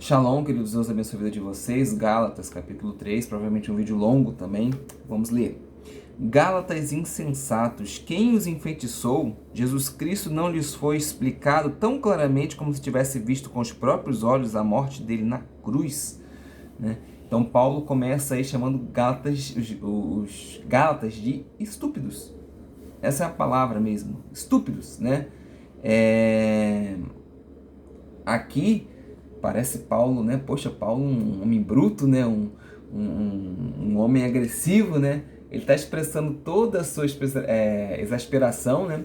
Shalom, queridos, Deus abençoe a vida de vocês. Gálatas, capítulo 3, provavelmente um vídeo longo também. Vamos ler. Gálatas insensatos, quem os enfeitiçou? Jesus Cristo não lhes foi explicado tão claramente como se tivesse visto com os próprios olhos a morte dele na cruz, né? Então Paulo começa aí chamando Gálatas, os Gálatas de estúpidos. Essa é a palavra mesmo, estúpidos, né? Aqui parece Paulo, né? Poxa, Paulo um homem bruto, né? Um homem agressivo, né? Ele está expressando toda a sua exasperação, né?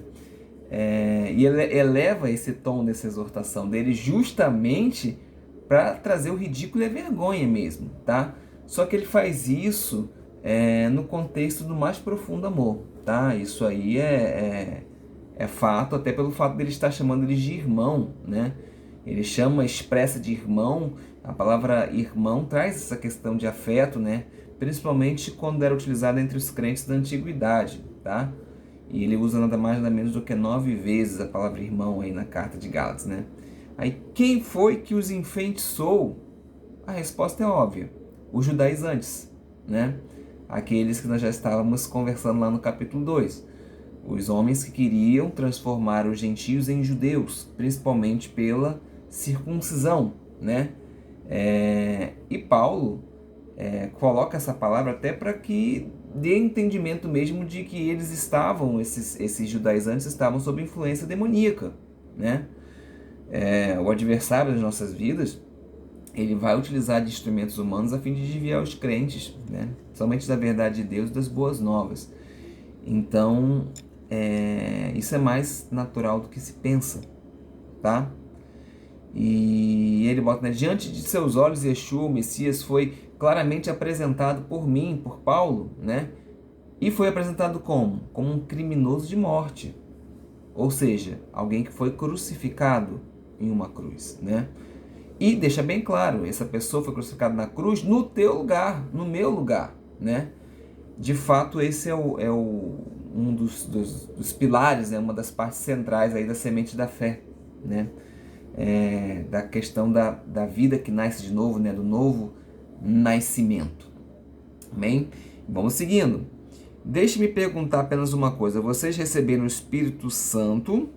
E ele eleva esse tom dessa exortação dele justamente para trazer o ridículo e a vergonha mesmo, tá? Só que ele faz isso no contexto do mais profundo amor, tá? Isso aí é fato, até pelo fato dele estar chamando eles de irmão, né? Ele chama, expressa de irmão. A palavra irmão traz essa questão de afeto, né? Principalmente quando era utilizada entre os crentes da antiguidade, tá? E ele usa nada mais nada menos do que 9 vezes a palavra irmão aí na carta de Gálatas, né? Aí, quem foi que os enfeitiçou? A resposta é óbvia: os judaizantes, né? Aqueles que nós já estávamos conversando lá no capítulo 2. Os homens que queriam transformar os gentios em judeus, principalmente pela circuncisão, né? E Paulo coloca essa palavra até para que dê entendimento mesmo de que eles estavam, esses judaizantes estavam sob influência demoníaca, né? O adversário das nossas vidas, ele vai utilizar de instrumentos humanos a fim de desviar os crentes, né? Somente da verdade de Deus e das boas novas. Então, isso é mais natural do que se pensa, tá? E ele bota, né? Diante de seus olhos, Yeshua, o Messias, foi claramente apresentado por mim, por Paulo, né? E foi apresentado como? Como um criminoso de morte. Ou seja, alguém que foi crucificado em uma cruz, né? E deixa bem claro, essa pessoa foi crucificada na cruz no teu lugar, no meu lugar, né? De fato, esse um dos pilares, né? Uma das partes centrais aí da semente da fé, né? Da questão da vida que nasce de novo, né? Do novo nascimento. Amém? Vamos seguindo. Deixe-me perguntar apenas uma coisa. Vocês receberam o Espírito Santo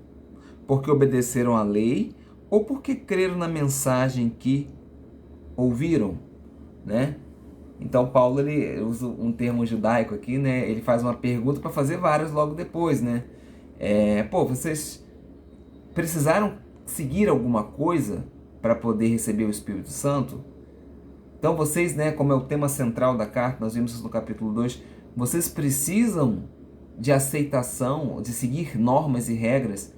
porque obedeceram à lei ou porque creram na mensagem que ouviram, né? Então Paulo, ele usa um termo judaico aqui, né? Ele faz uma pergunta para fazer várias logo depois, né? Vocês precisaram seguir alguma coisa para poder receber o Espírito Santo? Então vocês, né, como é o tema central da carta, nós vimos isso no capítulo 2, vocês precisam de aceitação, de seguir normas e regras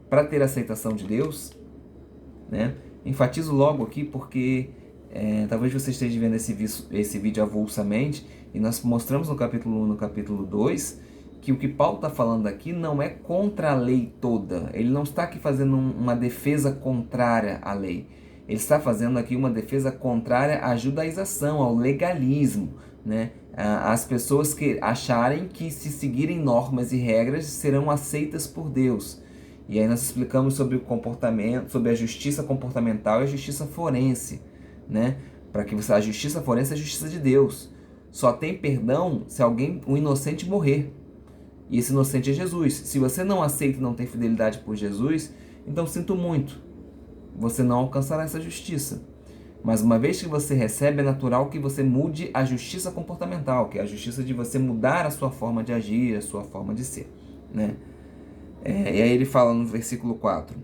para ter aceitação de Deus, né? Enfatizo logo aqui porque talvez você esteja vendo esse vídeo avulsamente, e nós mostramos no capítulo 1 e no capítulo 2 que o que Paulo está falando aqui não é contra a lei toda. Ele não está aqui fazendo uma defesa contrária à lei. Ele está fazendo aqui uma defesa contrária à judaização, ao legalismo, né? As pessoas que acharem que se seguirem normas e regras serão aceitas por Deus. E aí nós explicamos sobre o comportamento, sobre a justiça comportamental e a justiça forense, né? Para que a justiça forense é a justiça de Deus. Só tem perdão se um inocente morrer. E esse inocente é Jesus. Se você não aceita e não tem fidelidade por Jesus, então sinto muito. Você não alcançará essa justiça. Mas uma vez que você recebe, é natural que você mude a justiça comportamental, que é a justiça de você mudar a sua forma de agir, a sua forma de ser, né? E aí ele fala no versículo 4.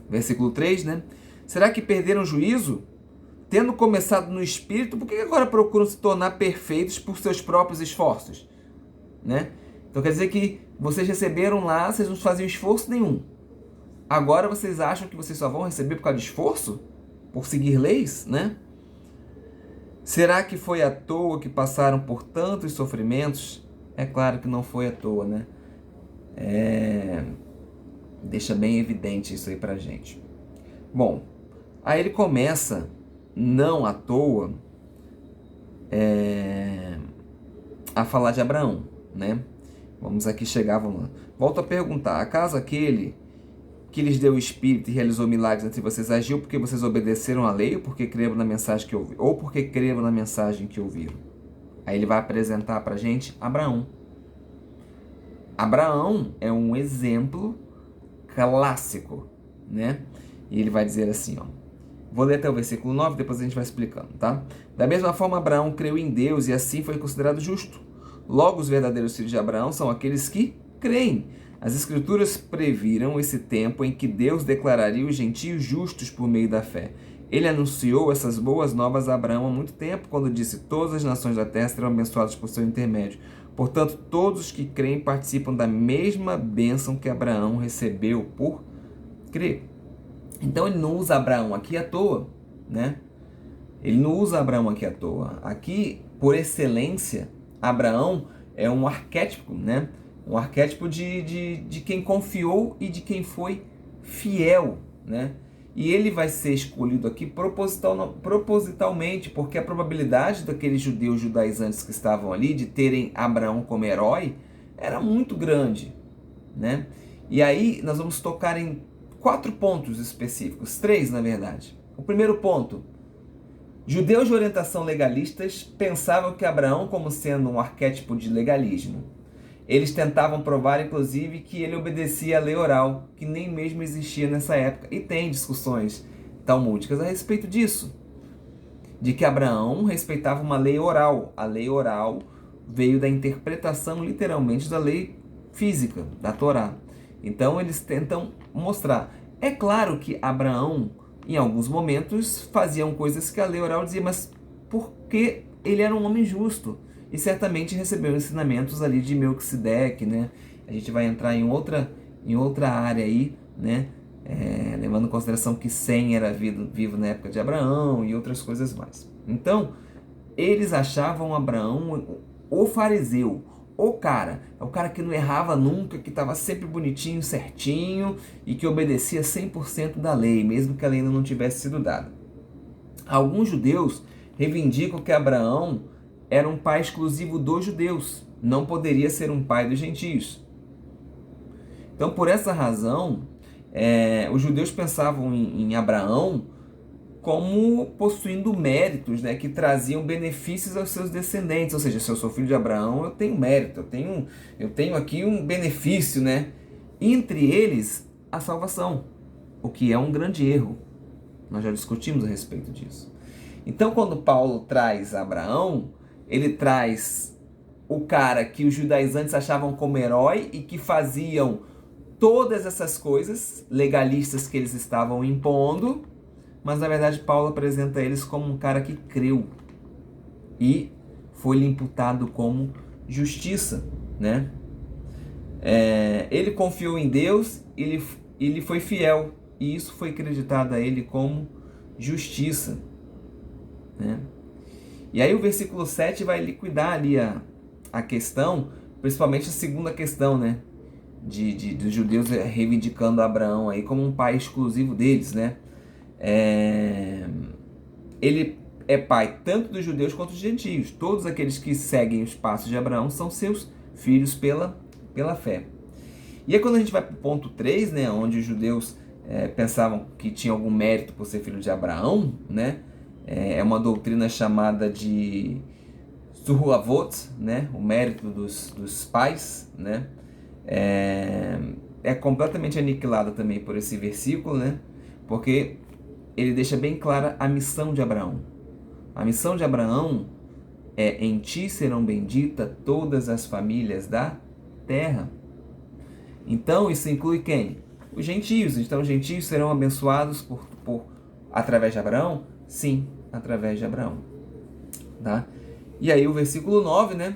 Versículo 3, né? Será que perderam o juízo? Tendo começado no Espírito, por que agora procuram se tornar perfeitos por seus próprios esforços? Né? Então quer dizer que vocês receberam lá, vocês não faziam esforço nenhum. Agora vocês acham que vocês só vão receber por causa de esforço? Por seguir leis, né? Será que foi à toa que passaram por tantos sofrimentos? É claro que não foi à toa, né? Deixa bem evidente isso aí pra gente. Bom, aí ele começa, não à toa, a falar de Abraão, né? Vamos aqui chegar, vamos lá. Volto a perguntar, acaso aquele que lhes deu o Espírito e realizou milagres entre vocês, agiu porque vocês obedeceram à lei, ou porque creram na mensagem que ouviram, ou porque creram na mensagem que ouviram. Aí ele vai apresentar para a gente Abraão. Abraão é um exemplo clássico, né? E ele vai dizer assim, ó. Vou ler até o versículo 9, depois a gente vai explicando, tá? Da mesma forma, Abraão creu em Deus e assim foi considerado justo. Logo, os verdadeiros filhos de Abraão são aqueles que creem. As Escrituras previram esse tempo em que Deus declararia os gentios justos por meio da fé. Ele anunciou essas boas novas a Abraão há muito tempo, quando disse: todas as nações da terra serão abençoadas por seu intermédio. Portanto, todos os que creem participam da mesma bênção que Abraão recebeu por crer. Então ele não usa Abraão aqui à toa, né? Ele não usa Abraão aqui à toa. Aqui, por excelência, Abraão é um arquétipo, né? Um arquétipo de quem confiou e de quem foi fiel, né? E ele vai ser escolhido aqui propositalmente, porque a probabilidade daqueles judeus judaizantes que estavam ali de terem Abraão como herói era muito grande, né? E aí nós vamos tocar em 4 pontos específicos, 3 na verdade. O primeiro ponto: judeus de orientação legalistas pensavam que Abraão, como sendo um arquétipo de legalismo, eles tentavam provar, inclusive, que ele obedecia à lei oral, que nem mesmo existia nessa época. E tem discussões talmúdicas a respeito disso, de que Abraão respeitava uma lei oral. A lei oral veio da interpretação, literalmente, da lei física, da Torá. Então, eles tentam mostrar. É claro que Abraão, em alguns momentos, faziam coisas que a lei oral dizia, mas porque ele era um homem justo. E certamente recebeu ensinamentos ali de Melquisedeque, né? A gente vai entrar em outra área aí, né? Levando em consideração que Sem era vivo na época de Abraão e outras coisas mais. Então, eles achavam Abraão o fariseu, o cara que não errava nunca, que estava sempre bonitinho, certinho e que obedecia 100% da lei, mesmo que a lei ainda não tivesse sido dada. Alguns judeus reivindicam que Abraão era um pai exclusivo dos judeus, não poderia ser um pai dos gentios. Então, por essa razão, os judeus pensavam em Abraão como possuindo méritos, né, que traziam benefícios aos seus descendentes. Ou seja, se eu sou filho de Abraão, eu tenho mérito, eu tenho aqui um benefício, né? Entre eles, a salvação, o que é um grande erro. Nós já discutimos a respeito disso. Então, quando Paulo traz Abraão, ele traz o cara que os judaizantes achavam como herói e que faziam todas essas coisas legalistas que eles estavam impondo, mas na verdade Paulo apresenta eles como um cara que creu e foi-lhe imputado como justiça, né? Ele confiou em Deus, ele foi fiel e isso foi acreditado a ele como justiça, né? E aí o versículo 7 vai liquidar ali a questão, principalmente a segunda questão, né? Dos judeus reivindicando Abraão aí como um pai exclusivo deles, né? Ele é pai tanto dos judeus quanto dos gentios. Todos aqueles que seguem os passos de Abraão são seus filhos pela fé. E aí quando a gente vai para o ponto 3, né? Onde os judeus pensavam que tinha algum mérito por ser filho de Abraão, né? É uma doutrina chamada de Zuhuavot, né? O mérito dos pais, né? É completamente aniquilada também por esse versículo, né? Porque ele deixa bem clara a missão de Abraão. A missão de Abraão é: em ti serão benditas todas as famílias da terra. Então isso inclui quem? Os gentios. Então os gentios serão abençoados através de Abraão? Sim, através de Abraão. Tá? E aí o versículo 9, né?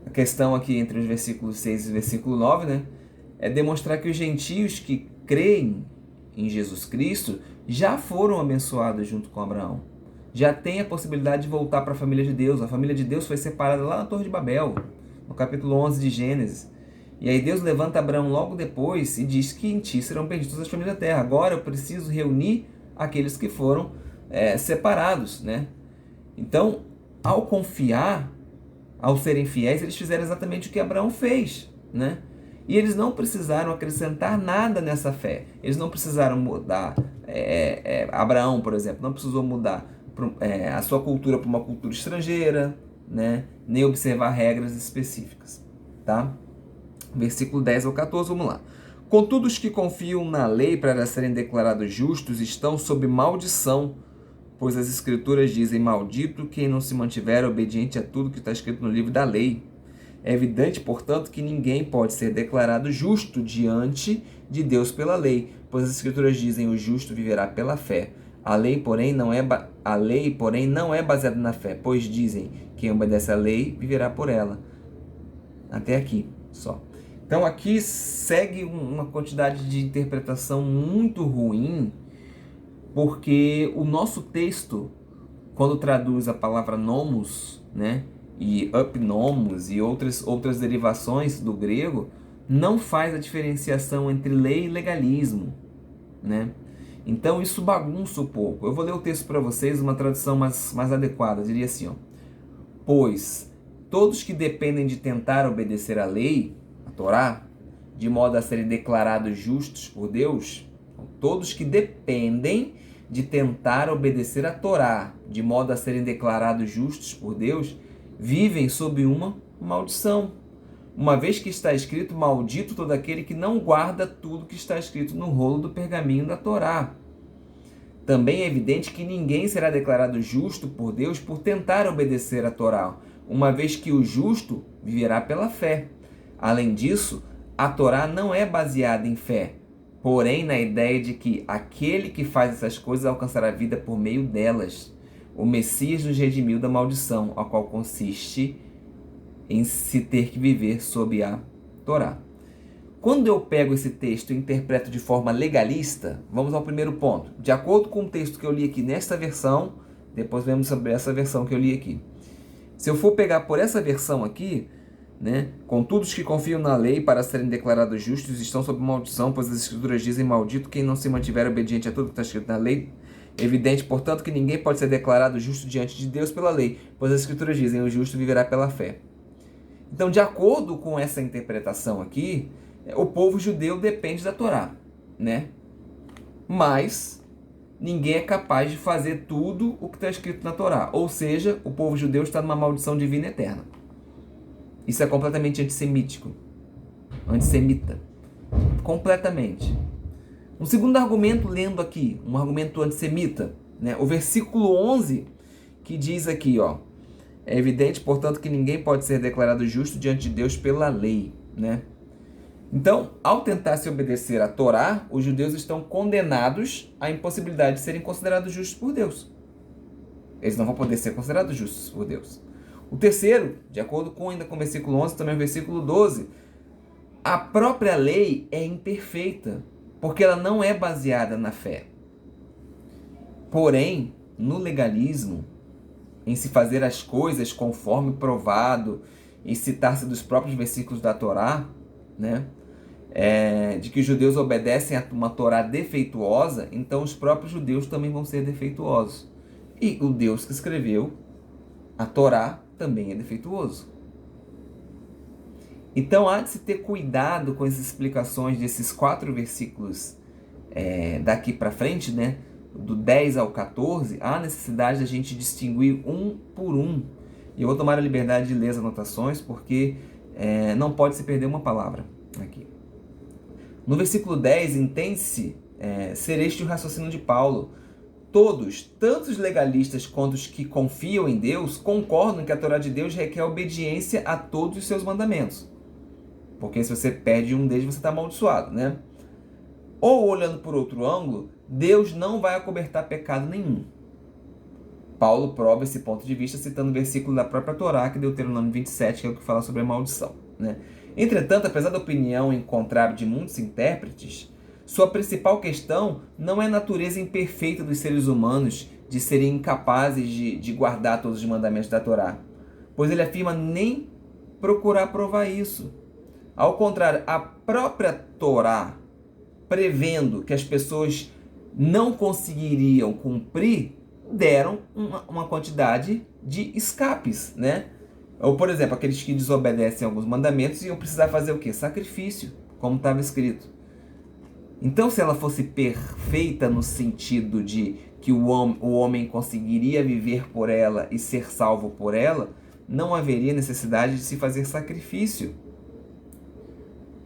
A questão aqui entre os versículos 6 e o versículo 9, né? É demonstrar que os gentios que creem em Jesus Cristo já foram abençoados junto com Abraão. Já tem a possibilidade de voltar para a família de Deus. A família de Deus foi separada lá na Torre de Babel, no capítulo 11 de Gênesis. E aí Deus levanta Abraão logo depois e diz que em ti serão benditas as famílias da terra. Agora eu preciso reunir aqueles que foram separados, né? Então, ao confiar, ao serem fiéis, eles fizeram exatamente o que Abraão fez, né? E eles não precisaram acrescentar nada nessa fé. Eles não precisaram mudar. Abraão, por exemplo, não precisou mudar a sua cultura para uma cultura estrangeira, né? Nem observar regras específicas. Tá? Versículo 10 ao 14, vamos lá. Contudo, os que confiam na lei para serem declarados justos estão sob maldição, pois as Escrituras dizem: maldito quem não se mantiver obediente a tudo que está escrito no livro da lei. É evidente, portanto, que ninguém pode ser declarado justo diante de Deus pela lei, pois as Escrituras dizem: o justo viverá pela fé. A lei, porém, não é baseada na fé, pois dizem: quem obedece à lei viverá por ela. Até aqui só. Então aqui segue uma quantidade de interpretação muito ruim, porque o nosso texto, quando traduz a palavra nomos, né, e upnomos e outras derivações do grego, não faz a diferenciação entre lei e legalismo, né? Então isso bagunça um pouco. Eu vou ler o texto para vocês, uma tradução mais adequada, eu diria assim, ó: pois todos que dependem de tentar obedecer à lei, a Torá, de modo a serem declarados justos por Deus, todos que dependem de tentar obedecer a Torá, de modo a serem declarados justos por Deus, vivem sob uma maldição. Uma vez que está escrito: maldito todo aquele que não guarda tudo que está escrito no rolo do pergaminho da Torá. Também é evidente que ninguém será declarado justo por Deus por tentar obedecer a Torá, uma vez que o justo viverá pela fé. Além disso, a Torá não é baseada em fé, porém na ideia de que aquele que faz essas coisas alcançará a vida por meio delas. O Messias nos redimiu da maldição, a qual consiste em se ter que viver sob a Torá. Quando eu pego esse texto e interpreto de forma legalista, vamos ao primeiro ponto. De acordo com o texto que eu li aqui nesta versão, depois vemos sobre essa versão que eu li aqui. Se eu for pegar por essa versão aqui, né, contudo os que confiam na lei para serem declarados justos estão sob maldição, pois as Escrituras dizem: maldito quem não se mantiver obediente a tudo que está escrito na lei. Evidente, portanto, que ninguém pode ser declarado justo diante de Deus pela lei, pois as Escrituras dizem: o justo viverá pela fé. Então, de acordo com essa interpretação aqui, o povo judeu depende da Torá, né? Mas ninguém é capaz de fazer tudo o que está escrito na Torá. Ou seja, o povo judeu está numa maldição divina eterna. Isso é completamente antissemita. Completamente. Um segundo argumento, lendo aqui, um argumento antissemita, né? O versículo 11, que diz aqui, ó: é evidente, portanto, que ninguém pode ser declarado justo diante de Deus pela lei, né? Então, ao tentar se obedecer à Torá, os judeus estão condenados à impossibilidade de serem considerados justos por Deus. Eles não vão poder ser considerados justos por Deus. O terceiro, de acordo com ainda com o versículo 11, também o versículo 12, a própria lei é imperfeita, porque ela não é baseada na fé. Porém, no legalismo, em se fazer as coisas conforme provado, em citar-se dos próprios versículos da Torá, né, de que os judeus obedecem a uma Torá defeituosa, então os próprios judeus também vão ser defeituosos. E o Deus que escreveu a Torá também é defeituoso. Então há de se ter cuidado com as explicações desses 4 versículos daqui para frente, né, do 10 ao 14, há necessidade da gente distinguir um por um. E eu vou tomar a liberdade de ler as anotações, porque não pode se perder uma palavra aqui. No versículo 10, entende-se ser este o raciocínio de Paulo. Todos, tanto os legalistas quanto os que confiam em Deus, concordam que a Torá de Deus requer obediência a todos os seus mandamentos. Porque se você perde um deles, você está amaldiçoado, né? Ou, olhando por outro ângulo, Deus não vai acobertar pecado nenhum. Paulo prova esse ponto de vista citando o versículo da própria Torá, que Deuteronômio 27, que é o que fala sobre a maldição, né? Entretanto, apesar da opinião em contrário de muitos intérpretes, sua principal questão não é a natureza imperfeita dos seres humanos de serem incapazes de guardar todos os mandamentos da Torá, pois ele afirma nem procurar provar isso. Ao contrário, a própria Torá, prevendo que as pessoas não conseguiriam cumprir, deram uma quantidade de escapes, né? Ou, por exemplo, aqueles que desobedecem alguns mandamentos iam precisar fazer o quê? Sacrifício, como estava escrito. Então, se ela fosse perfeita no sentido de que o homem conseguiria viver por ela e ser salvo por ela, não haveria necessidade de se fazer sacrifício.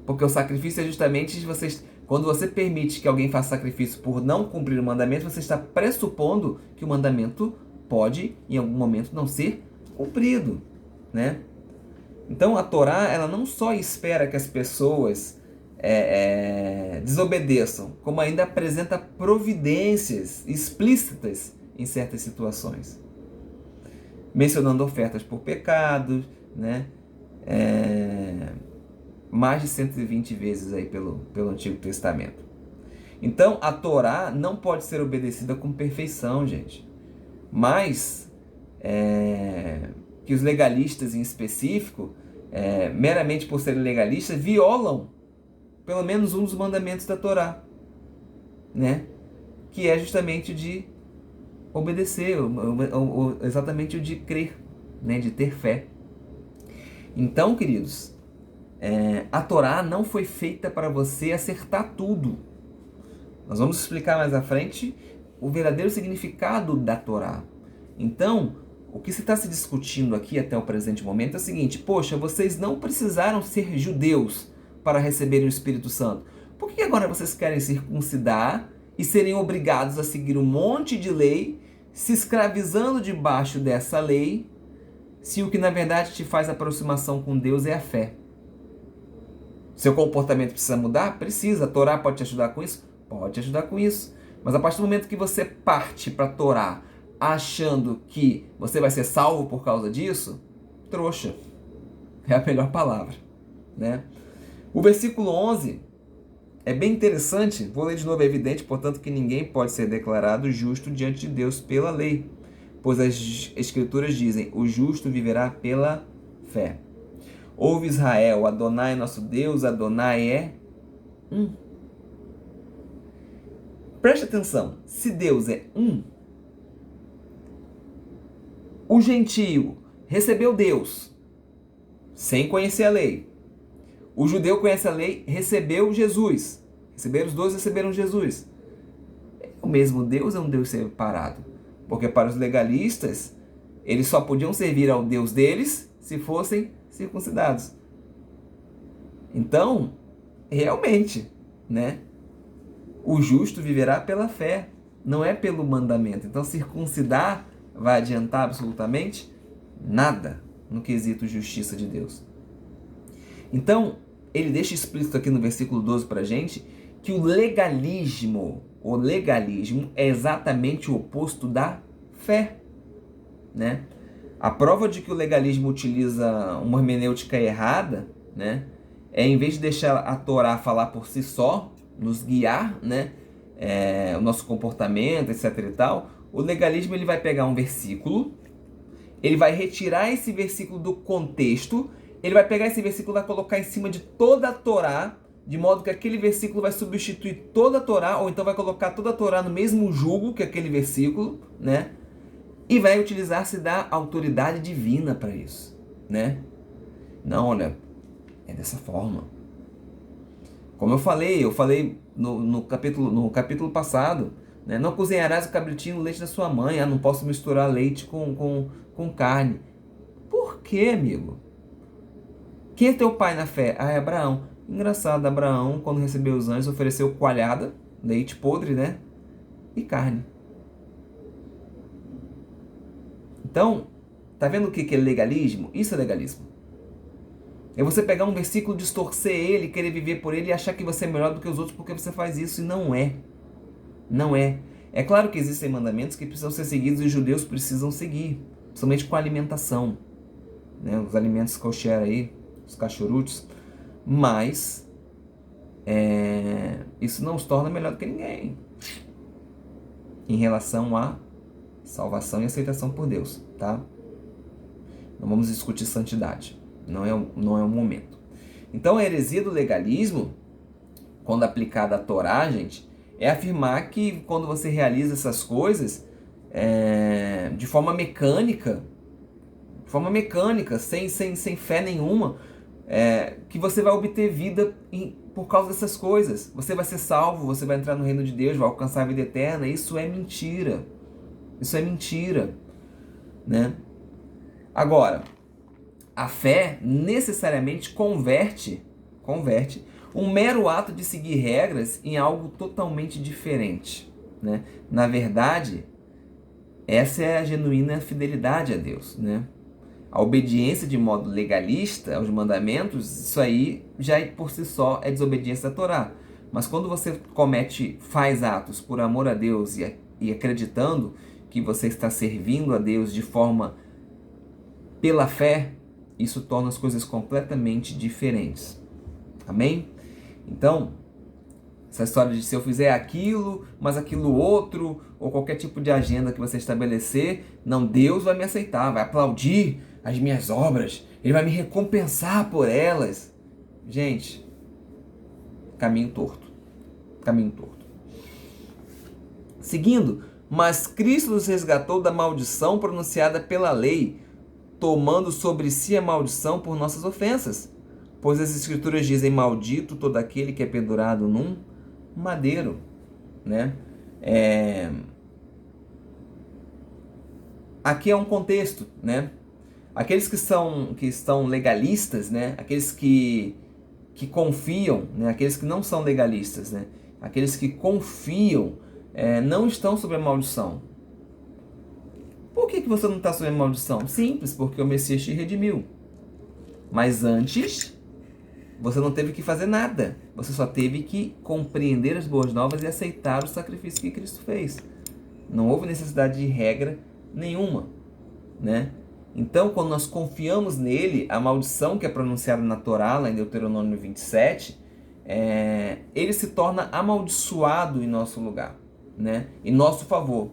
Porque o sacrifício é justamente quando você permite que alguém faça sacrifício por não cumprir o mandamento, você está pressupondo que o mandamento pode, em algum momento, não ser cumprido, né? Então a Torá, ela não só espera que as pessoas desobedeçam, como ainda apresenta providências explícitas em certas situações, mencionando ofertas por pecados, né? Mais de 120 vezes aí pelo Antigo Testamento. Então a Torá não pode ser obedecida com perfeição, gente, mas que os legalistas em específico, meramente por serem legalistas, violam pelo menos um dos mandamentos da Torá, né? Que é justamente o de obedecer, exatamente o de crer, né? De ter fé. Então, queridos, a Torá não foi feita para você acertar tudo. Nós vamos explicar mais à frente o verdadeiro significado da Torá. Então, o que se está se discutindo aqui até o presente momento é o seguinte: poxa, vocês não precisaram ser judeus para receberem o Espírito Santo. Por que agora vocês querem circuncidar e serem obrigados a seguir um monte de lei, se escravizando debaixo dessa lei, se o que na verdade te faz aproximação com Deus é a fé? Seu comportamento precisa mudar? Precisa. A Torá pode te ajudar com isso? Pode te ajudar com isso. Mas a partir do momento que você parte para a Torá achando que você vai ser salvo por causa disso, trouxa. É a melhor palavra, né? O versículo 11 é bem interessante. Vou ler de novo, é evidente, portanto, que ninguém pode ser declarado justo diante de Deus pela lei, pois as Escrituras dizem: o justo viverá pela fé. Ouve Israel, Adonai é nosso Deus, Adonai é um. Preste atenção, se Deus é um, o gentio recebeu Deus sem conhecer a lei. O judeu conhece a lei, recebeu Jesus. Os dois receberam Jesus. O mesmo Deus é um Deus separado. Porque para os legalistas, eles só podiam servir ao Deus deles se fossem circuncidados. Então, realmente, né? O justo viverá pela fé, não é pelo mandamento. Então, circuncidar vai adiantar absolutamente nada no quesito justiça de Deus. Então, ele deixa explícito aqui no versículo 12 para a gente que o legalismo é exatamente o oposto da fé, né? A prova de que o legalismo utiliza uma hermenêutica errada, né, é em vez de deixar a Torá falar por si só, nos guiar, né, o nosso comportamento, etc e tal, o legalismo ele vai pegar um versículo, ele vai retirar esse versículo do contexto, ele vai pegar esse versículo e vai colocar em cima de toda a Torá, de modo que aquele versículo vai substituir toda a Torá, ou então vai colocar toda a Torá no mesmo jugo que aquele versículo, né? E vai utilizar-se da autoridade divina para isso, né? Não, olha, é dessa forma. Como eu falei no capítulo passado, né? Não cozinharás o cabritinho no leite da sua mãe. Não posso misturar leite com carne. Por quê, amigo? Quem é teu pai na fé? É Abraão. Engraçado, Abraão, quando recebeu os anjos, ofereceu coalhada, leite podre, né? E carne. Então, tá vendo o que é legalismo? Isso é legalismo. É você pegar um versículo, distorcer ele, querer viver por ele e achar que você é melhor do que os outros porque você faz isso. E não é. Não é. É claro que existem mandamentos que precisam ser seguidos e os judeus precisam seguir. Somente com a alimentação. Né? Os alimentos kosher aí, os cachorutes. Mas isso não os torna melhor do que ninguém. Em relação a salvação e aceitação por Deus, tá? Não vamos discutir santidade. Não é o momento. Então, a heresia do legalismo, quando aplicada à Torá, gente, é afirmar que quando você realiza essas coisas de forma mecânica, de forma mecânica, sem fé nenhuma, que você vai obter vida por causa dessas coisas. Você vai ser salvo, você vai entrar no reino de Deus, vai alcançar a vida eterna. Isso é mentira. Isso é mentira, né? Agora, a fé necessariamente converte um mero ato de seguir regras em algo totalmente diferente, né? Na verdade, essa é a genuína fidelidade a Deus, né? A obediência de modo legalista aos mandamentos, isso aí já por si só é desobediência à Torá. Mas quando você faz atos por amor a Deus e acreditando que você está servindo a Deus de forma pela fé, isso torna as coisas completamente diferentes. Amém? Então, essa história de se eu fizer aquilo, mas aquilo outro, ou qualquer tipo de agenda que você estabelecer, não, Deus vai me aceitar, vai aplaudir as minhas obras, Ele vai me recompensar por elas. Gente, caminho torto. Caminho torto. Seguindo, mas Cristo nos resgatou da maldição pronunciada pela lei, tomando sobre si a maldição por nossas ofensas. Pois as Escrituras dizem, maldito todo aquele que é pendurado num madeiro, né? Aqui é um contexto, né? Aqueles que estão legalistas, né? Aqueles que confiam, né? Aqueles que não são legalistas, né? Aqueles que confiam não estão sob a maldição. Por que você não está sob a maldição? Simples, porque o Messias te redimiu. Mas antes, você não teve que fazer nada. Você só teve que compreender as boas novas e aceitar o sacrifício que Cristo fez. Não houve necessidade de regra nenhuma, né? Então, quando nós confiamos nele, a maldição que é pronunciada na Torá, lá em Deuteronômio 27, ele se torna amaldiçoado em nosso lugar, né? Em nosso favor.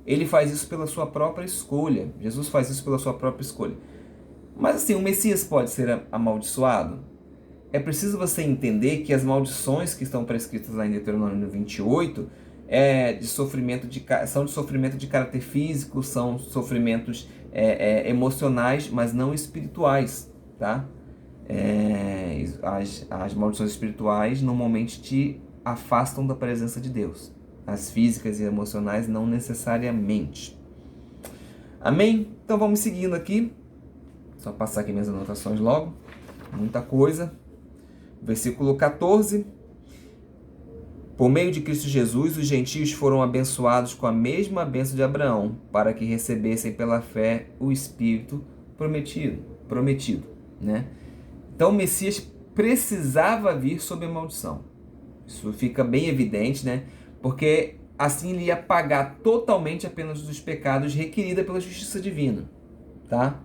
Ele faz isso pela sua própria escolha. Jesus faz isso pela sua própria escolha. Mas assim, o Messias pode ser amaldiçoado? É preciso você entender que as maldições que estão prescritas lá em Deuteronômio 28 são de sofrimento de caráter físico, são sofrimentos emocionais, mas não espirituais, tá? As maldições espirituais normalmente te afastam da presença de Deus. As físicas e emocionais não necessariamente. Amém? Então vamos seguindo aqui. Só passar aqui minhas anotações logo. Muita coisa. Versículo 14. Por meio de Cristo Jesus, os gentios foram abençoados com a mesma bênção de Abraão, para que recebessem pela fé o Espírito prometido, né? Então o Messias precisava vir sob a maldição. Isso fica bem evidente, né? Porque assim ele ia pagar totalmente a pena dos pecados requerida pela justiça divina, tá?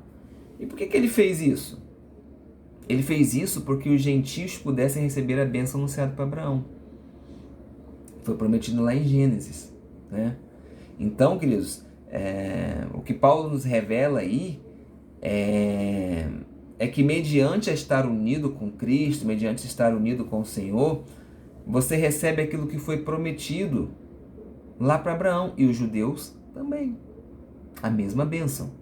E por que ele fez isso? Ele fez isso porque os gentios pudessem receber a bênção anunciada para Abraão. Foi prometido lá em Gênesis, né? Então, queridos, o que Paulo nos revela aí é que mediante estar unido com Cristo, mediante estar unido com o Senhor, você recebe aquilo que foi prometido lá para Abraão e os judeus também. A mesma bênção.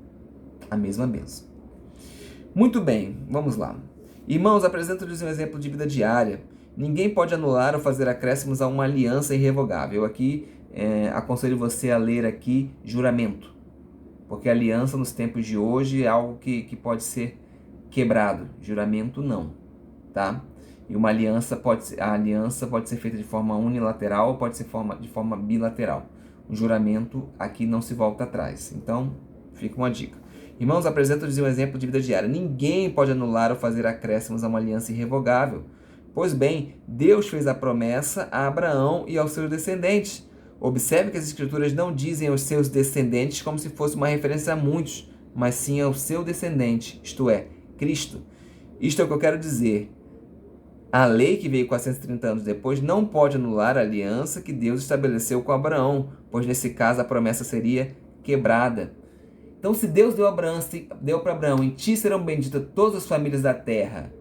A mesma bênção. Muito bem, vamos lá. Irmãos, apresento-lhes um exemplo de vida diária. Ninguém pode anular ou fazer acréscimos a uma aliança irrevogável. Eu aqui aconselho você a ler aqui juramento. Porque a aliança nos tempos de hoje é algo que pode ser quebrado. Juramento não, tá? E a aliança pode ser feita de forma unilateral ou pode ser de forma bilateral. O juramento aqui não se volta atrás. Então, fica uma dica. Irmãos, apresento-lhes um exemplo de vida diária. Ninguém pode anular ou fazer acréscimos a uma aliança irrevogável. Pois bem, Deus fez a promessa a Abraão e aos seus descendentes. Observe que as Escrituras não dizem aos seus descendentes como se fosse uma referência a muitos, mas sim ao seu descendente, isto é, Cristo. Isto é o que eu quero dizer. A lei que veio 430 anos depois não pode anular a aliança que Deus estabeleceu com Abraão, pois nesse caso a promessa seria quebrada. Então, se Deus deu para Abraão, em ti serão benditas todas as famílias da terra,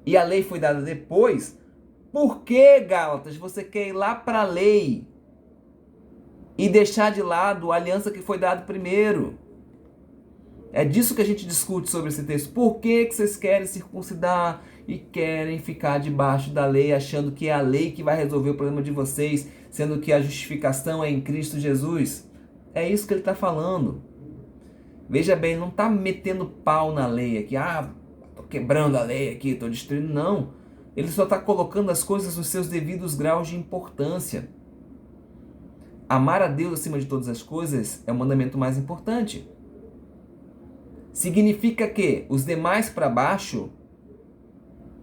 e a lei foi dada depois, por que, Gálatas, você quer ir lá para a lei e deixar de lado a aliança que foi dada primeiro? É disso que a gente discute sobre esse texto. Por que vocês querem circuncidar e querem ficar debaixo da lei, achando que é a lei que vai resolver o problema de vocês, sendo que a justificação é em Cristo Jesus? É isso que ele está falando. Veja bem, não está metendo pau na lei aqui. Estou quebrando a lei aqui, estou destruindo. Não. Ele só está colocando as coisas nos seus devidos graus de importância. Amar a Deus acima de todas as coisas é o mandamento mais importante. Significa que os demais para baixo,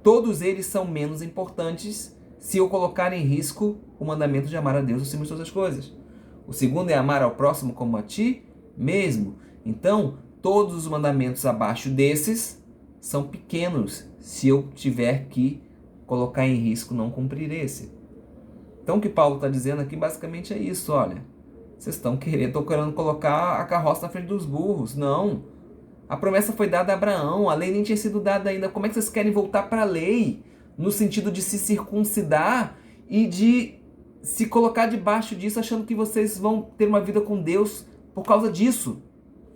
todos eles são menos importantes se eu colocar em risco o mandamento de amar a Deus acima de todas as coisas. O segundo é amar ao próximo como a ti mesmo. Então, todos os mandamentos abaixo desses são pequenos se eu tiver que colocar em risco não cumprir esse. Então, o que Paulo está dizendo aqui basicamente é isso, olha. Vocês estão querendo colocar a carroça na frente dos burros. Não. A promessa foi dada a Abraão, a lei nem tinha sido dada ainda. Como é que vocês querem voltar para a lei? No sentido de se circuncidar e de se colocar debaixo disso, achando que vocês vão ter uma vida com Deus por causa disso.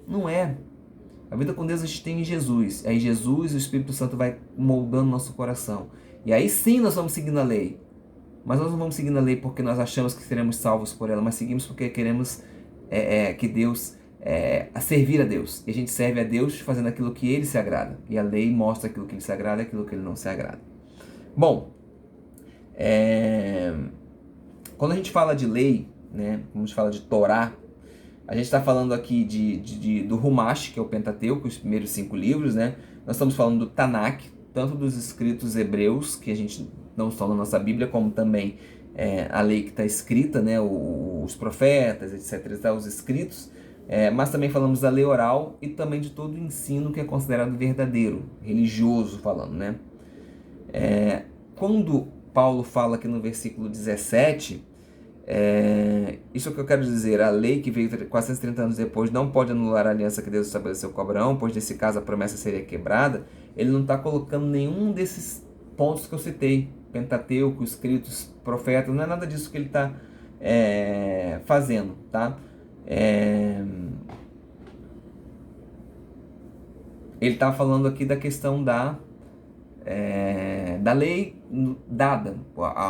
Não é. A vida com Deus a gente tem em Jesus. Aí Jesus e o Espírito Santo vai moldando nosso coração. E aí sim nós vamos seguindo a lei. Mas nós não vamos seguindo a lei porque nós achamos que seremos salvos por ela, mas seguimos porque queremos que Deus... a servir a Deus. E a gente serve a Deus fazendo aquilo que Ele se agrada. E a lei mostra aquilo que Ele se agrada e aquilo que Ele não se agrada. Bom, quando a gente fala de lei, né, quando a gente fala de Torá, a gente está falando aqui do Humash, que é o Pentateuco, os primeiros 5 livros, né? Nós estamos falando do Tanakh, tanto dos escritos hebreus, que a gente não está na nossa Bíblia, como também a lei que está escrita, né? Os profetas, etc., os escritos. Mas também falamos da lei oral e também de todo o ensino que é considerado verdadeiro, religioso falando, né? Quando Paulo fala aqui no versículo 17, isso é o que eu quero dizer: a lei que veio 430 anos depois não pode anular a aliança que Deus estabeleceu com Abraão, pois nesse caso a promessa seria quebrada. Ele não está colocando nenhum desses pontos que eu citei, Pentateuco, escritos, profetas, não é nada disso que ele está fazendo, tá? Ele está falando aqui da questão da lei dada.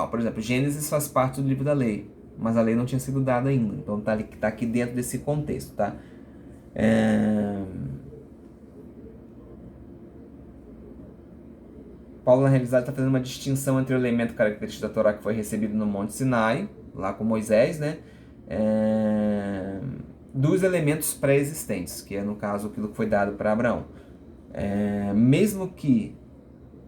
Por exemplo, Gênesis faz parte do livro da lei, mas a lei não tinha sido dada ainda. Então tá aqui dentro desse contexto, tá? Paulo, na realidade, está fazendo uma distinção entre o elemento característico da Torá que foi recebido no Monte Sinai, lá com Moisés, né? Dos elementos pré-existentes, que é, no caso, aquilo que foi dado para Abraão. Mesmo que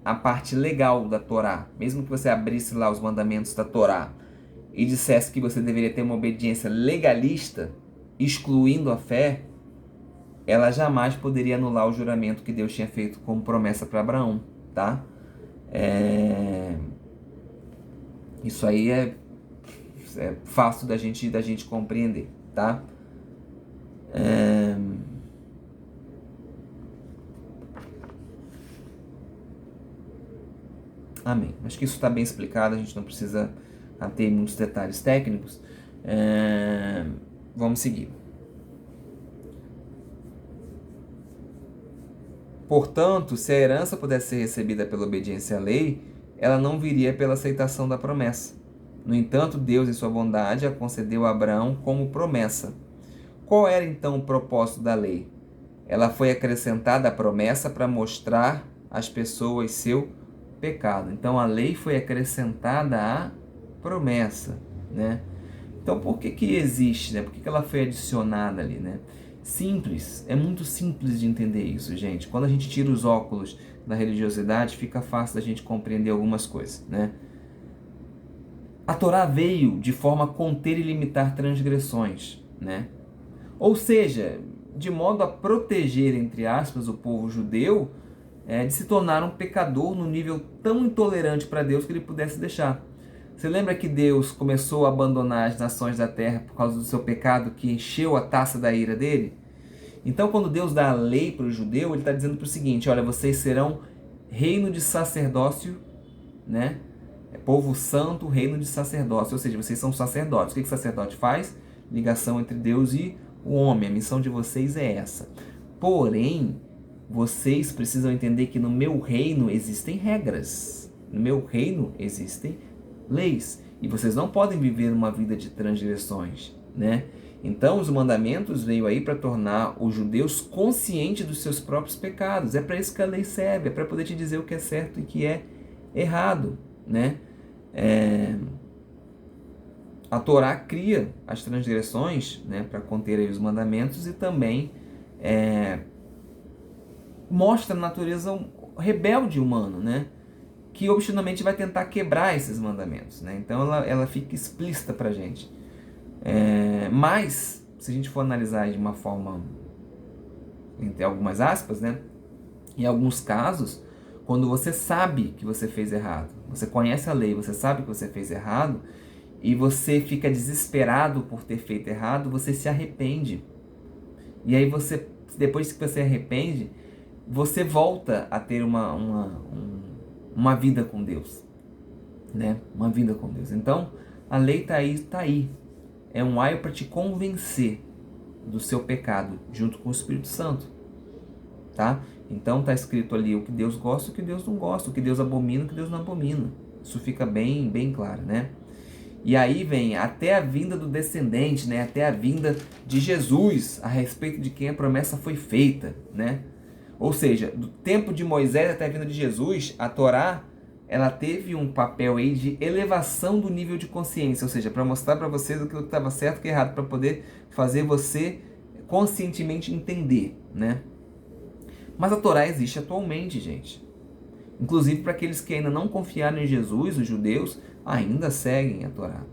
a parte legal da Torá, mesmo que você abrisse lá os mandamentos da Torá e dissesse que você deveria ter uma obediência legalista, excluindo a fé, ela jamais poderia anular o juramento que Deus tinha feito como promessa para Abraão, tá? Isso aí é fácil da gente compreender, tá? Amém. Acho que isso está bem explicado, a gente não precisa ter muitos detalhes técnicos. Vamos seguir. Portanto, se a herança pudesse ser recebida pela obediência à lei, ela não viria pela aceitação da promessa. No entanto, Deus, em sua bondade, a concedeu a Abraão como promessa. Qual era então o propósito da lei? Ela foi acrescentada à promessa para mostrar às pessoas seu pecado. Então a lei foi acrescentada à promessa, né? Então por que existe, né? Por que ela foi adicionada ali, né? Simples, é muito simples de entender isso, gente. Quando a gente tira os óculos da religiosidade, fica fácil da gente compreender algumas coisas, né? A Torá veio de forma a conter e limitar transgressões, né? Ou seja, de modo a proteger, entre aspas, o povo judeu de se tornar um pecador no nível tão intolerante para Deus que ele pudesse deixar. Você lembra que Deus começou a abandonar as nações da terra por causa do seu pecado que encheu a taça da ira dele? Então, quando Deus dá a lei para o judeu, ele está dizendo para o seguinte: olha, vocês serão reino de sacerdócio, né? Povo santo, reino de sacerdócio, ou seja, vocês são sacerdotes. O que o sacerdote faz? Ligação entre Deus e o homem. A missão de vocês é essa. Porém, vocês precisam entender que no meu reino existem regras. No meu reino existem leis. E vocês não podem viver uma vida de transgressões, né? Então, os mandamentos veio aí para tornar os judeus conscientes dos seus próprios pecados. É para isso que a lei serve, é para poder te dizer o que é certo e o que é errado, né? A Torá cria as transgressões, né, para conter aí os mandamentos e também mostra a natureza rebelde humano, né? Que obstinadamente vai tentar quebrar esses mandamentos, né? Então ela fica explícita para a gente. Mas, se a gente for analisar de uma forma, entre algumas aspas, né? Em alguns casos, quando você sabe que você fez errado, você conhece a lei, você sabe que você fez errado, e você fica desesperado por ter feito errado, você se arrepende. E aí você, depois que você arrepende, você volta a ter uma vida com Deus, né? Uma vida com Deus. Então, a lei está aí, está aí. É um aio para te convencer do seu pecado, junto com o Espírito Santo, tá? Então está escrito ali o que Deus gosta e o que Deus não gosta, o que Deus abomina e o que Deus não abomina. Isso fica bem, bem claro, né? E aí vem até a vinda do descendente, né? Até a vinda de Jesus, a respeito de quem a promessa foi feita, né? Ou seja, do tempo de Moisés até a vinda de Jesus, a Torá, ela teve um papel aí de elevação do nível de consciência, ou seja, para mostrar para vocês o que estava certo e o que errado, para poder fazer você conscientemente entender, né? Mas a Torá existe atualmente, gente. Inclusive para aqueles que ainda não confiaram em Jesus, os judeus, ainda seguem a Torá,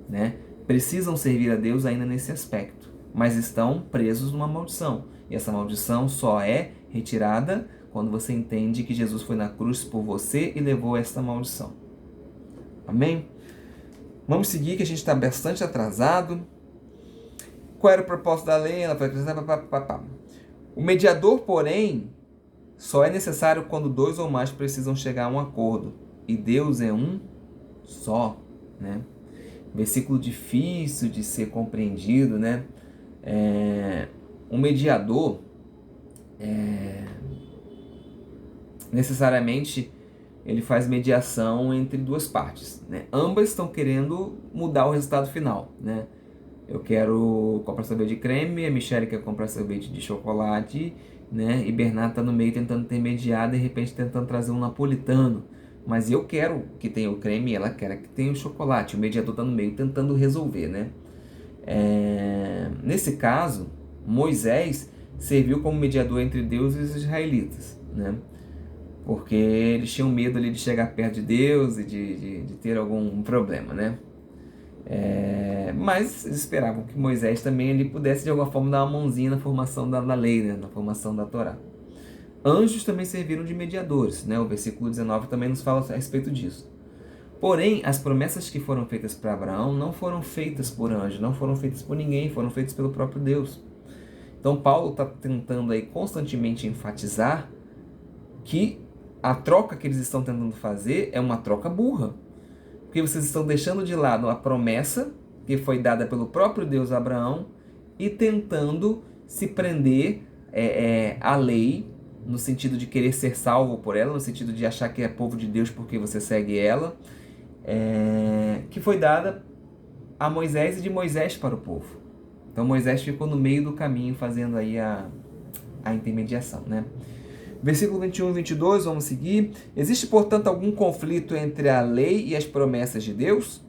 né? Precisam servir a Deus ainda nesse aspecto, mas estão presos numa maldição. E essa maldição só é retirada quando você entende que Jesus foi na cruz por você e levou esta maldição. Amém? Vamos seguir, que a gente está bastante atrasado. Qual era o propósito da lei? Ela foi acrescentada. O mediador, porém, só é necessário quando dois ou mais precisam chegar a um acordo. E Deus é um só, né? Versículo difícil de ser compreendido, né? Um mediador necessariamente ele faz mediação entre duas partes, né? Ambas estão querendo mudar o resultado final, né? Eu quero comprar sorvete de creme, a Michelle quer comprar sorvete de chocolate, né? E Bernardo está no meio tentando intermediar, de repente tentando trazer um napolitano. Mas eu quero que tenha o creme e ela quer que tenha o chocolate. O mediador está no meio tentando resolver, né? Nesse caso, Moisés serviu como mediador entre Deus e os israelitas, né? Porque eles tinham medo ali de chegar perto de Deus e de ter algum problema, né? Mas eles esperavam que Moisés também ele pudesse de alguma forma dar uma mãozinha na formação da lei, né? Na formação da Torá. Anjos também serviram de mediadores, né? O versículo 19 também nos fala a respeito disso. Porém, as promessas que foram feitas para Abraão não foram feitas por anjos, não foram feitas por ninguém, foram feitas pelo próprio Deus. Então Paulo está tentando aí constantemente enfatizar que a troca que eles estão tentando fazer é uma troca burra. Porque vocês estão deixando de lado a promessa que foi dada pelo próprio Deus a Abraão e tentando se prender à lei, no sentido de querer ser salvo por ela, no sentido de achar que é povo de Deus porque você segue ela, que foi dada a Moisés e de Moisés para o povo. Então Moisés ficou no meio do caminho fazendo aí a intermediação, né? Versículo 21 e 22, vamos seguir. Existe, portanto, algum conflito entre a lei e as promessas de Deus?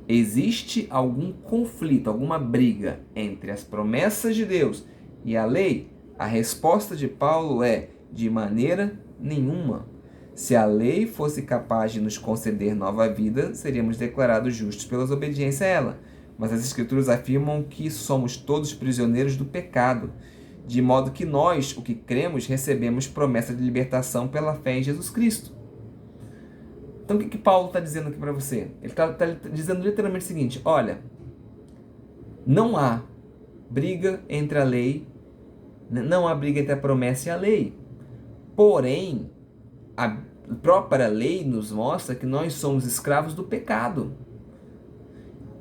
Existe algum conflito, alguma briga entre as promessas de Deus e a lei? A resposta de Paulo é: de maneira nenhuma. Se a lei fosse capaz de nos conceder nova vida, seríamos declarados justos pela obediência a ela. Mas as Escrituras afirmam que somos todos prisioneiros do pecado, de modo que nós, o que cremos, recebemos promessa de libertação pela fé em Jesus Cristo. Então o que Paulo está dizendo aqui para você? Ele está dizendo literalmente o seguinte: olha, não há briga entre a lei, não há briga entre a promessa e a lei. Porém, a própria lei nos mostra que nós somos escravos do pecado.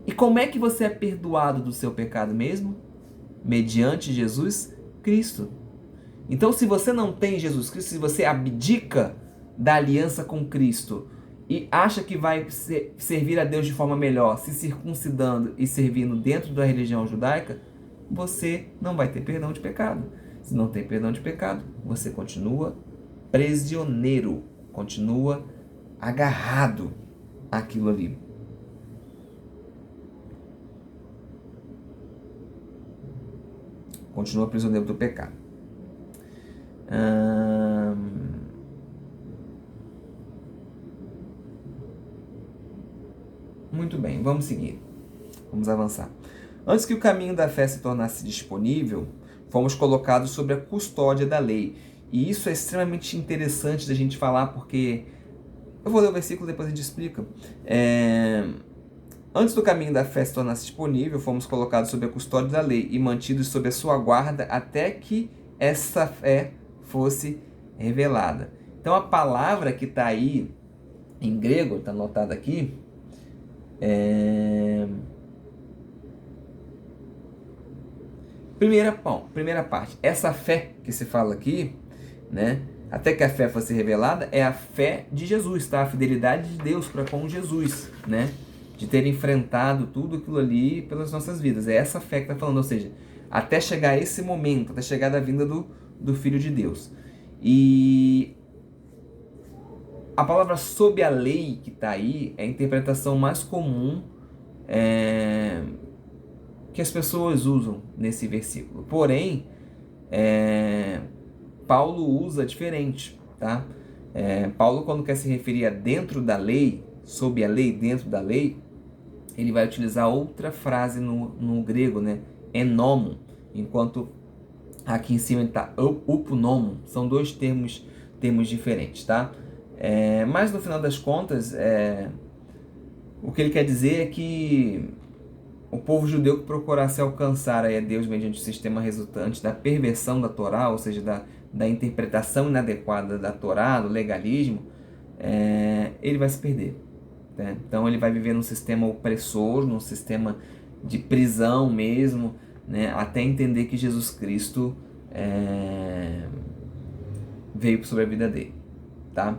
E como é que você é perdoado do seu pecado mesmo? Mediante Jesus Cristo. Então, se você não tem Jesus Cristo, se você abdica da aliança com Cristo e acha que vai servir a Deus de forma melhor, se circuncidando e servindo dentro da religião judaica, você não vai ter perdão de pecado. Se não tem perdão de pecado, você continua prisioneiro, continua agarrado àquilo ali. Continua prisioneiro do pecado. Muito bem, vamos seguir. Vamos avançar. Antes que o caminho da fé se tornasse disponível, fomos colocados sob a custódia da lei. E isso é extremamente interessante da gente falar, porque... Eu vou ler o versículo, depois a gente explica. Antes do caminho da fé se tornasse disponível, fomos colocados sob a custódia da lei e mantidos sob a sua guarda até que essa fé fosse revelada. Então a palavra que está aí em grego, está anotada aqui, primeira parte, essa fé que se fala aqui, né, até que a fé fosse revelada, é a fé de Jesus, tá? A fidelidade de Deus para com Jesus, né? De ter enfrentado tudo aquilo ali pelas nossas vidas. É essa fé que está falando, ou seja, até chegar a esse momento, até chegar da vinda do Filho de Deus. E a palavra sob a lei que está aí é a interpretação mais comum que as pessoas usam nesse versículo. Porém, Paulo usa diferente, tá? Paulo, quando quer se referir a dentro da lei, sob a lei, dentro da lei, ele vai utilizar outra frase no grego, né? Enomo, enquanto aqui em cima está uponomo. São dois termos diferentes, tá? Mas no final das contas, o que ele quer dizer é que o povo judeu que procurasse alcançar a Deus mediante o sistema resultante da perversão da Torá, ou seja, da interpretação inadequada da Torá, do legalismo, ele vai se perder. Né? Então ele vai viver num sistema opressor, num sistema de prisão mesmo, né? Até entender que Jesus Cristo veio sobre a vida dele. Tá?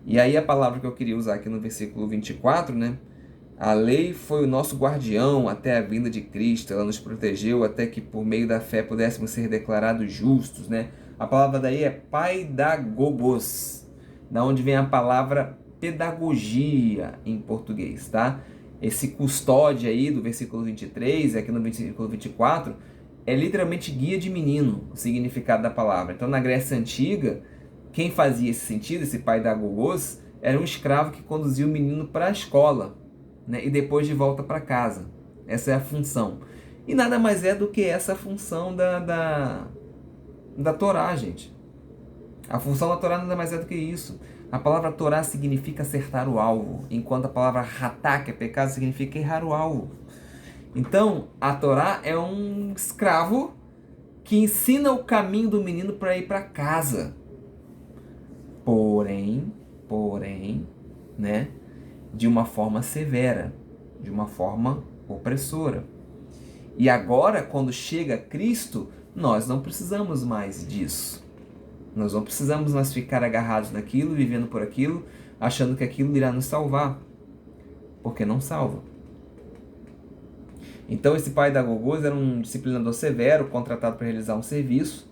E aí a palavra que eu queria usar aqui no versículo 24, né? A lei foi o nosso guardião até a vinda de Cristo, ela nos protegeu até que por meio da fé pudéssemos ser declarados justos, né? A palavra daí é paidagogos, da onde vem a palavra pedagogia em português, tá? Esse custódia aí do versículo 23, aqui no versículo 24, é literalmente guia de menino, o significado da palavra. Então na Grécia Antiga, quem fazia esse sentido, esse paidagogos, era um escravo que conduzia o menino para a escola, né, e depois de volta para casa. Essa é a função. E nada mais é do que essa função da Torá, gente. A função da Torá nada mais é do que isso. A palavra Torá significa acertar o alvo, enquanto a palavra ratá, que é pecado, significa errar o alvo. Então, a Torá é um escravo que ensina o caminho do menino para ir para casa. Porém, né, de uma forma severa, de uma forma opressora. E agora, quando chega Cristo, nós não precisamos mais disso. Nós não precisamos mais ficar agarrados naquilo, vivendo por aquilo, achando que aquilo irá nos salvar. Porque não salva. Então esse paidagogos era um disciplinador severo, contratado para realizar um serviço,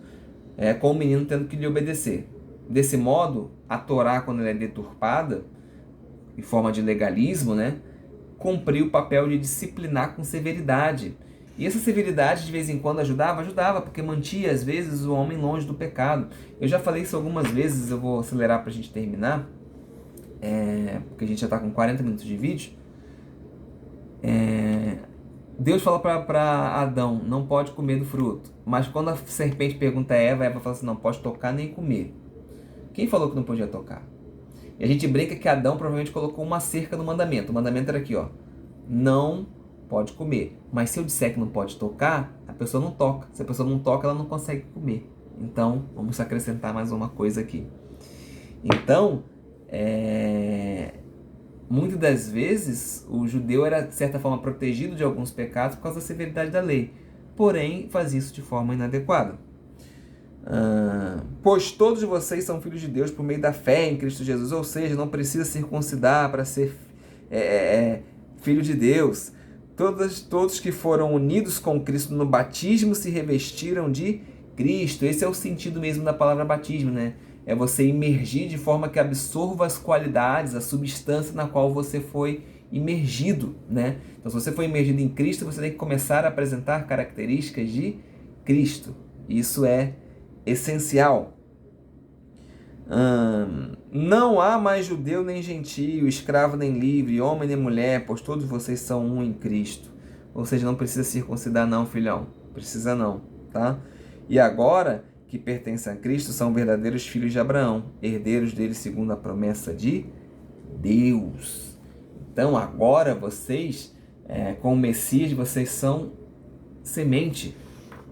com o menino tendo que lhe obedecer. Desse modo, a Torá, quando ela é deturpada, em forma de legalismo, né, cumpriu o papel de disciplinar com severidade. E essa severidade, de vez em quando, ajudava, porque mantia, às vezes, o homem longe do pecado. Eu já falei isso algumas vezes, eu vou acelerar para a gente terminar, porque a gente já está com 40 minutos de vídeo. Deus fala para Adão, não pode comer do fruto. Mas quando a serpente pergunta a Eva fala assim, não pode tocar nem comer. Quem falou que não podia tocar? E a gente brinca que Adão provavelmente colocou uma cerca no mandamento. O mandamento era aqui, ó, não pode comer. Mas se eu disser que não pode tocar, a pessoa não toca. Se a pessoa não toca, ela não consegue comer. Então, vamos acrescentar mais uma coisa aqui. Então, muitas das vezes, o judeu era, de certa forma, protegido de alguns pecados por causa da severidade da lei. Porém, fazia isso de forma inadequada. Pois todos vocês são filhos de Deus por meio da fé em Cristo Jesus. Ou seja, não precisa circuncidar para ser filho de Deus. Todos que foram unidos com Cristo no batismo se revestiram de Cristo. Esse é o sentido mesmo da palavra batismo, né? É você imergir de forma que absorva as qualidades, a substância na qual você foi imergido, né? Então, se você foi imergido em Cristo, você tem que começar a apresentar características de Cristo. Isso é essencial. Não há mais judeu nem gentio, escravo nem livre, homem nem mulher, pois todos vocês são um em Cristo. Ou seja, não precisa circuncidar não, filhão. Precisa não, tá? E agora que pertencem a Cristo são verdadeiros filhos de Abraão, herdeiros dele segundo a promessa de Deus. Então agora vocês, com o Messias, vocês são semente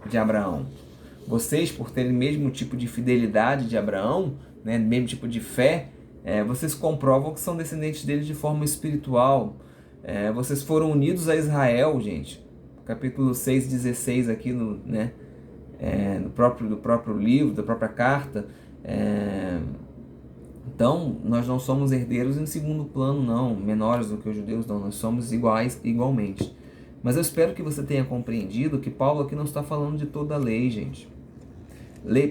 de Abraão. Vocês, por terem o mesmo tipo de fidelidade de Abraão, né, mesmo tipo de fé, vocês comprovam que são descendentes dele de forma espiritual. Vocês foram unidos a Israel, gente. Capítulo 6:16 aqui no próprio livro, da própria carta. Então, nós não somos herdeiros em segundo plano, não, menores do que os judeus, não. Nós somos igualmente. Mas eu espero que você tenha compreendido que Paulo aqui não está falando de toda a lei, gente.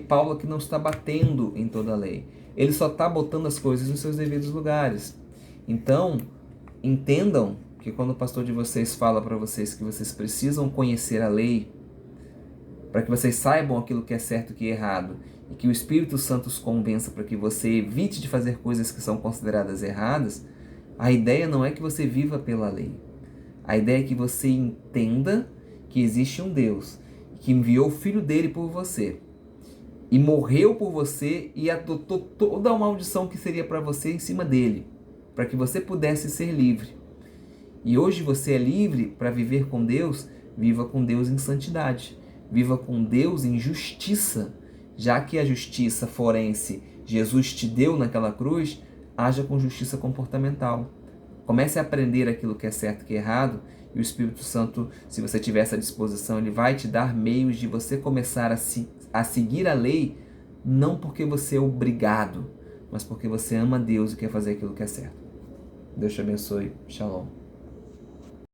Paulo aqui não está batendo em toda a lei. Ele só está botando as coisas nos seus devidos lugares. Então, entendam que quando o pastor de vocês fala para vocês que vocês precisam conhecer a lei, para que vocês saibam aquilo que é certo e que é errado, e que o Espírito Santo os convença para que você evite de fazer coisas que são consideradas erradas, a ideia não é que você viva pela lei. A ideia é que você entenda que existe um Deus que enviou o Filho dele por você e morreu por você e adotou toda a maldição que seria para você em cima dele, para que você pudesse ser livre. E hoje você é livre para viver com Deus. Viva com Deus em santidade. Viva com Deus em justiça. Já que a justiça forense Jesus te deu naquela cruz, haja com justiça comportamental. Comece a aprender aquilo que é certo e que é errado, e o Espírito Santo, se você tiver essa disposição, ele vai te dar meios de você começar a seguir a lei, não porque você é obrigado, mas porque você ama Deus e quer fazer aquilo que é certo. Deus te abençoe. Shalom.